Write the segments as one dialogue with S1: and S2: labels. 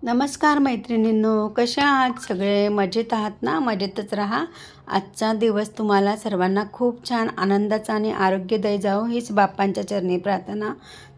S1: नमस्कार मैत्रिणींनो, कशा आहात सगळे? मजेत आहात ना? मजेतच राहा. आजचा दिवस तुम्हाला सर्वांना खूप छान आनंदाचा आणि आरोग्यदायी जावो हीच बाप्पांच्या चरणी प्रार्थना.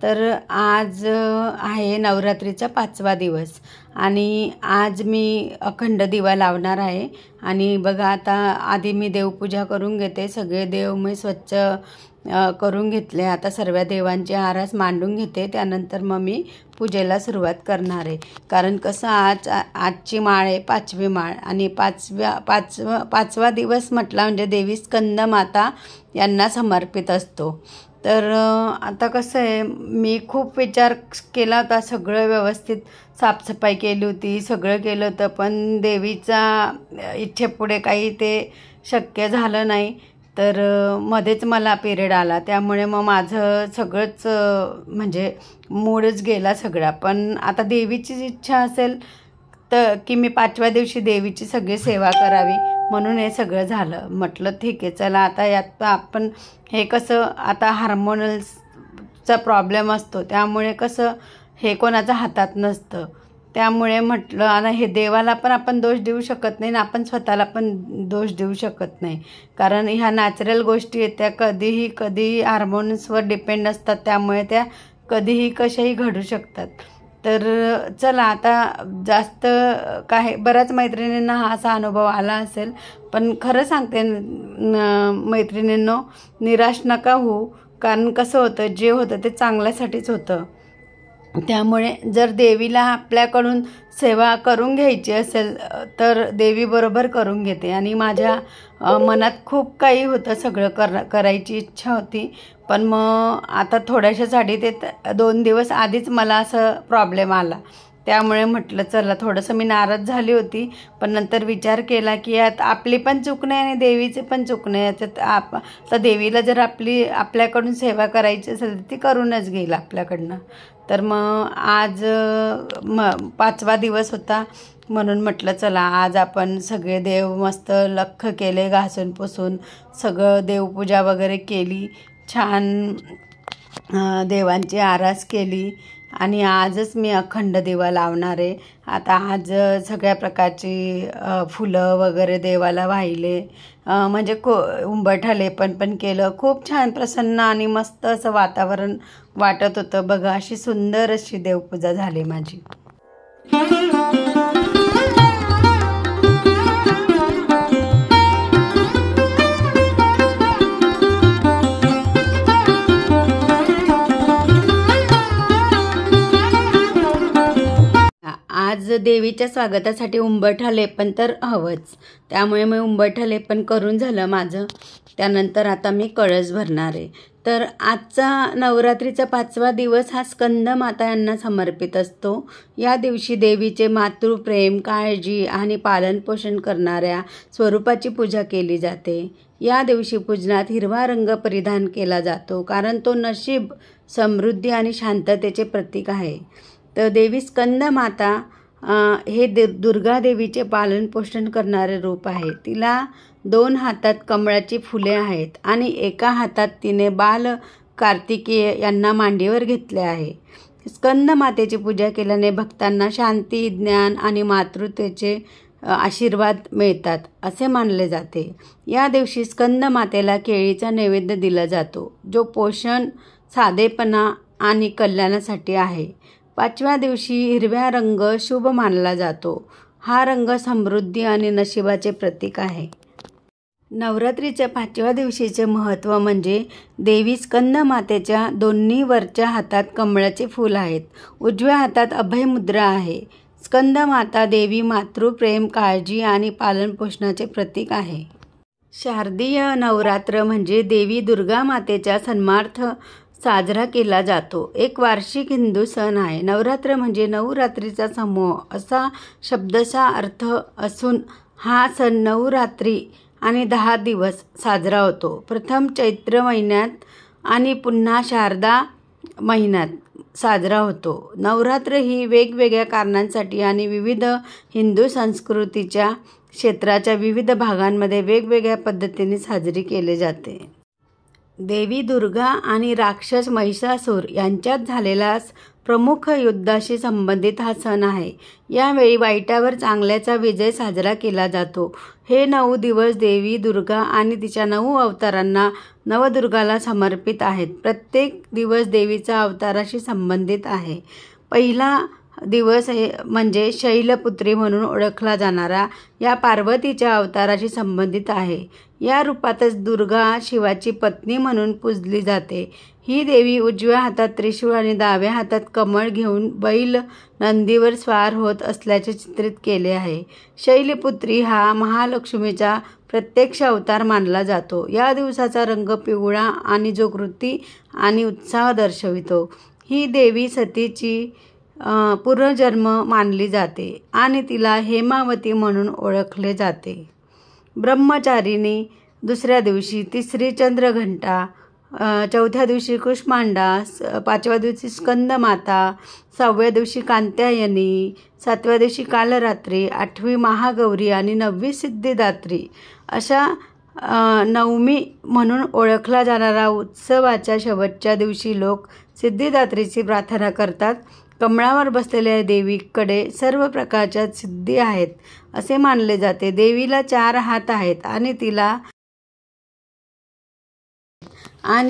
S1: तर आज आहे नवरात्रीचा 5वा दिवस आणि आज मी अखंड दिवा लावणार आहे. आणि बघा, आता आधी मी देवपूजा करून घेते. सगळे देव मी स्वच्छ करून घेतले. आता सर्व देवांची आरास मांडून घेते. त्यानंतर मग मी पूजेला सुरुवात करणार आहे. कारण कसं आजची माळ आहे 5वी माळ आणि पाचवा दिवस म्हटला म्हणजे देवी स्कंद माता यांना समर्पित असतो. तर आता कसं आहे, मी खूप विचार केला होता, सगळं व्यवस्थित साफसफाई केली होती, सगळं केलं होतं, पण देवीचा इच्छेपुढे काही ते शक्य झालं नाही. तर मध्येच मला पिरियड आला, त्यामुळे मग माझं सगळंच म्हणजे मूडच गेला सगळा. पण आता देवीची इच्छा असेल तर की मी 5व्या दिवशी देवीची सगळी सेवा करावी, म्हणून हे सगळं झालं. म्हटलं ठीक आहे, चला आता यात आपण हे कसं, आता हार्मोनल्सचा प्रॉब्लेम असतो, त्यामुळे कसं हे कोणाच्या हातात नसतं. त्यामुळे म्हटलं आता हे देवाला पण आपण दोष देऊ शकत नाही ना, आपण स्वतःला पण दोष देऊ शकत नाही. कारण ह्या नॅचरल गोष्टी आहेत, त्या कधीही हार्मोन्सवर डिपेंड असतात, त्यामुळे त्या कधीही कशाही घडू शकतात. तर चला, आता जास्त काय, बऱ्याच मैत्रिणींना हा असा अनुभव आला असेल, पण खरं सांगते मैत्रिणींनो, निराश नका होऊ. कारण कसं होतं, जे होतं ते चांगल्यासाठीच होतं. त्यामुळे जर देवीला आपल्याकडून सेवा करून घ्यायची असेल तर देवी बरोबर करून घेते. आणि माझ्या मनात खूप काही होतं, सगळं करायची इच्छा होती. पण मग आता थोड्याशासाठी ते 2 दिवस आधीच मला असं प्रॉब्लेम आला. त्यामुळे म्हटलं चला, थोडंसं मी नाराज झाली होती, पण नंतर विचार केला की यात आपली पण चूक नाही आणि देवीची पण चूक नाही. याच्यात आता देवीला जर आपल्याकडून सेवा करायची असेल तर ती करूनच घेईल आपल्याकडनं. तर मग आज 5वा दिवस होता, म्हणून म्हटलं चला आज आपण सगळे देव मस्त लख्ख केले, घासून पुसून सगळं देवपूजा वगैरे केली, छान देवांची आरास केली. आणि आजच मी अखंड दिवा लावणार आहे. आता आज सगळ्या प्रकारची फुलं वगैरे देवाला वाहिले, म्हणजे उंबरठा लेपन पण केलं. खूप छान प्रसन्न आणि मस्त असं वातावरण वाटत होतं. बघा, अशी सुंदर अशी देवपूजा झाली माझी. आज देवीच्या स्वागतासाठी उंबरठा लेपन तर हवंच, त्यामुळे मी उंबरठा लेपन करून झालं माझं. त्यानंतर आता मी कळस भरणार आहे. तर आजचा नवरात्रीचा 5वा दिवस हा स्कंद माता यांना समर्पित असतो. या दिवशी देवीचे मातृप्रेम, काळजी आणि पालनपोषण करणाऱ्या स्वरूपाची पूजा केली जाते. या दिवशी पूजनात हिरवा रंग परिधान केला जातो, कारण तो नशीब, समृद्धी आणि शांततेचे प्रतीक आहे. तर देवी स्कंद माता हे दुर्गा देवीचे पालनपोषण करणारे रूप आहे. तिला 2 हातात कमळाची फुले आहेत आणि एका हातात तिने बाल कार्तिकेय यांना मांडीवर घेतले आहे. स्कंद मातेची पूजा केल्याने भक्तांना शांती, ज्ञान आणि मातृत्वाचे आशीर्वाद मिळतात असे मानले जाते. या दिवशी स्कंद मातेला केळीचा नैवेद्य दिला जातो, जो पोषण, साधेपणा आणि कल्याणासाठी आहे. 5व्या दिवशी हिरव्या रंग शुभ मानला जातो. हा रंग समृद्धी आणि नशिबाचे प्रतीक आहे. नवरात्रीच्या 5व्या दिवशीचे महत्त्व म्हणजे देवी स्कंद मातेच्या दोन्ही वरच्या हातात कमळाचे फूल आहेत. उजव्या हातात अभयमुद्रा आहे. स्कंद माता देवी मातृप्रेम, काळजी आणि पालनपोषणाचे प्रतीक आहे. शारदीय नवरात्र म्हणजे देवी दुर्गा मातेच्या सन्मानार्थ साजरा केला जातो. एक वार्षिक हिंदू सण आहे. नवरात्र म्हणजे 9 रात्रीचा समूह असा शब्दशः अर्थ असून हा सण 9 रात्री आणि 10 दिवस साजरा होतो. प्रथम चैत्र महिन्यात आणि पुन्हा शारदा महिन्यात साजरा होतो. नवरात्र ही वेगवेगळ्या कारणांसाठी आणि विविध हिंदू संस्कृतीच्या क्षेत्राच्या विविध भागांमध्ये वेगवेगळ्या पद्धतीने साजरी केली जाते. देवी दुर्गा आणि राक्षस महिषासूर यांच्यात झालेल्या प्रमुख युद्धाशी संबंधित हा सण आहे. यावेळी वाईटावर चांगल्याचा विजय साजरा केला जातो. हे 9 दिवस देवी दुर्गा आणि तिच्या 9 अवतारांना नवदुर्गाला समर्पित आहेत. प्रत्येक दिवस देवीचा अवताराशी संबंधित आहे. पहिला दिवस म्हणजे शैलपुत्री म्हणून ओळखला जाणारा या पार्वतीच्या अवताराशी संबंधित आहे. या रूपातच दुर्गा शिवाची पत्नी म्हणून पूजली जाते. ही देवी उजव्या हातात त्रिशूळ आणि डाव्या हातात कमळ घेऊन बैल नंदीवर स्वार होत असल्याचे चित्रित केले आहे. शैलपुत्री हा महालक्ष्मीचा प्रत्यक्ष अवतार मानला जातो. या दिवसाचा रंग पिवळा आणि जो कृती आणि उत्साह दर्शवितो. ही देवी सतीची पुनर्जन्म मानली जाते आणि तिला हेमावती म्हणून ओळखले जाते. ब्रह्मचारिणी, दुसऱ्या दिवशी तिसरी चंद्रघंटा, चौथ्या दिवशी कुष्मांडा, 5व्या दिवशी स्कंदमाता, 6व्या दिवशी कात्यायनी, 7व्या दिवशी कालरात्री, 8वी महागौरी आणि 9वी सिद्धिदात्री अशा नवमी म्हणून ओळखला जाणारा उत्सवाच्या शेवटच्या दिवशी लोक सिद्धिदात्रीची प्रार्थना करतात. कमळावर बसलेल्या देवीकडे सर्व प्रकारच्या सिद्धी आहेत असे मानले जाते. देवीला 4 हात आहेत आणि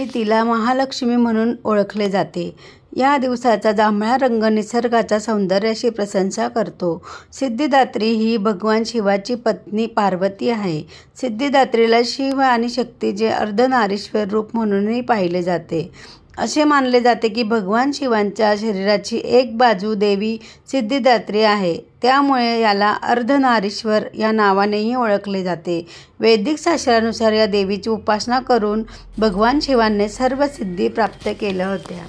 S1: तिला महालक्ष्मी म्हणून ओळखले जाते. या दिवसाचा जांभळा रंग निसर्गाच्या सौंदर्याची प्रशंसा करतो. सिद्धिदात्री ही भगवान शिवाची पत्नी पार्वती आहे. सिद्धिदात्रीला शिव आणि शक्तीचे अर्धनारीश्वर रूप म्हणूनही पाहिले जाते. असे मानले जाते की भगवान शिवांच्या शरीराची एक बाजू देवी सिद्धिदात्री आहे. त्यामुळे याला अर्धनारीश्वर या नावानेही ओळखले जाते. वैदिक शास्त्रानुसार या देवीची उपासना करून भगवान शिवांनी सर्व सिद्धी प्राप्त केल्या होत्या.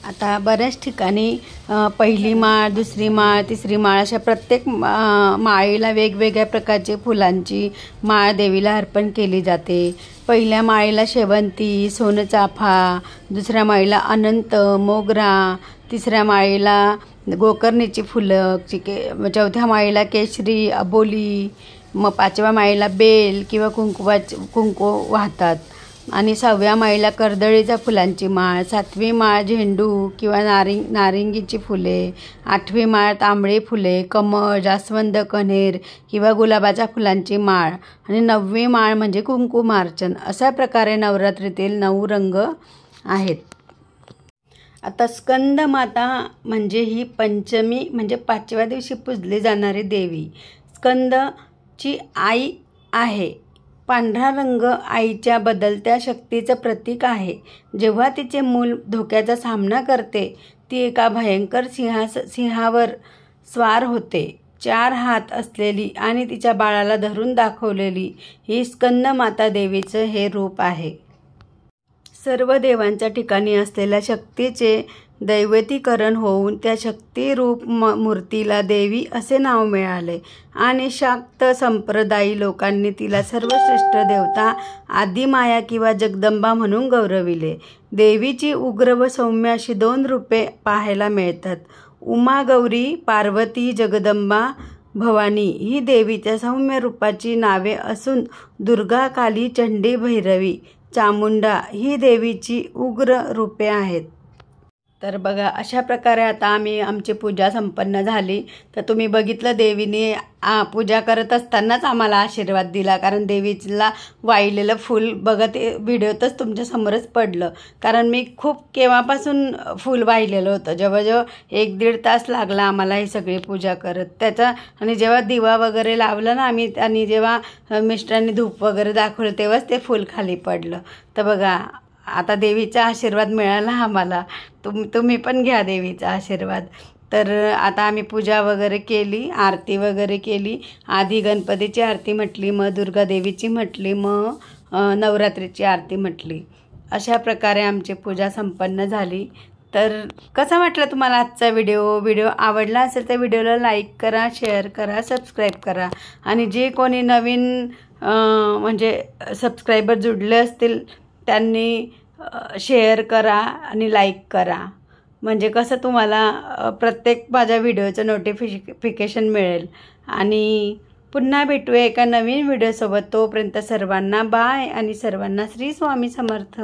S1: आता बऱ्याच ठिकाणी पहिली माळ, दुसरी माळ, तिसरी माळ अशा प्रत्येक माळीला वेगवेगळ्या प्रकारचे फुलांची माळ देवीला अर्पण केली जाते. पहिल्या माळीला शेवंती, सोनचाफा, दुसऱ्या माळीला अनंत, मोगरा, तिसऱ्या माळीला गोकर्णीची फुलं, चौथ्या माळीला केशरी, अबोली, मग 5व्या माळीला बेल किंवा कुंकू वाहतात आणि 6व्या माळीला कर्दळीच्या फुलांची माळ, 7वी माळ झेंडू किंवा नारिंगीची फुले, 8वी माळ तांबडी फुले, कमळ, जास्वंद, कण्हेर किंवा गुलाबाच्या फुलांची माळ आणि 9वी माळ म्हणजे कुंकुमार्चन. अशा प्रकारे नवरात्रीतील 9 रंग आहेत. आता स्कंदमाता म्हणजे ही पंचमी म्हणजे 5व्या दिवशी पूजली जाणारी देवी. स्कंदची आई आहे. पांढरा रंग आईच्या बदलत्या शक्तीचं प्रतीक आहे. जेव्हा तिचे मूल धोक्याचा सामना करते ती एका भयंकर सिंहावर स्वार होते. 4 हात असलेली आणि तिच्या बाळाला धरून दाखवलेली ही स्कंदमाता देवीचं हे रूप आहे. सर्व देवांच्या ठिकाणी असलेल्या शक्तीचे दैवतीकरण होऊन त्या शक्तिरूप मूर्तीला देवी असे नाव मिळाले आणि शाक्त संप्रदायी लोकांनी तिला सर्वश्रेष्ठ देवता आदिमाया किंवा जगदंबा म्हणून गौरविले. देवीची उग्र व सौम्य अशी 2 रूपे पाहायला मिळतात. उमा गौरी, पार्वती, जगदंबा, भवानी ही देवीच्या सौम्य रूपाची नावे असून दुर्गा, काली, चंडी, भैरवी, चामुंडा ही देवीची उग्र रूपे आहेत. तर बघा अशा प्रकारे आता आमची पूजा संपन्न झाली. तर तुम्ही बघितलं देवीने पूजा करत असतानाच आम्हाला आशीर्वाद दिला, कारण देवीला वाहिलेलं फूल बघत व्हिडिओतच तुमच्यासमोरच पडलं. कारण मी खूप केव्हापासून फूल वाहिलेलं होतं. जवळजवळ 1-1.5 तास लागला आम्हाला ही सगळी पूजा करत. आणि जेव्हा दिवा वगैरे लावला ना आम्ही आणि जेव्हा मिस्टरांनी धूप वगैरे दाखवलं तेव्हाच ते फूल खाली पडलं. तर बघा आता देवीचा आशीर्वाद मिळाला आम्हाला. तुम्ही पण घ्या देवीचा आशीर्वाद. तर आता आम्ही पूजा वगैरे केली, आरती वगैरे केली. आधी गणपतीची आरती म्हटली, मग दुर्गा देवीची म्हटली, मग नवरात्रीची आरती म्हटली. अशा प्रकारे आमची पूजा संपन्न झाली। तर कसा वाटला तुम्हाला आजचा व्हिडिओ आवडला असेल तर व्हिडिओला लाईक करा, शेअर करा, सबस्क्राईब करा आणि जे कोणी नवीन म्हणजे सबस्क्रायबर जुडले असतील त्यांनी शेअर करा आणि लाईक करा, म्हणजे कसं तुम्हाला प्रत्येक माझ्या व्हिडिओचं नोटिफिकेशन मिळेल। आणि पुन्हा भेटूया एका नवीन व्हिडिओसोबत। तोपर्यंत सर्वांना बाय आणि सर्वांना श्री स्वामी समर्थ।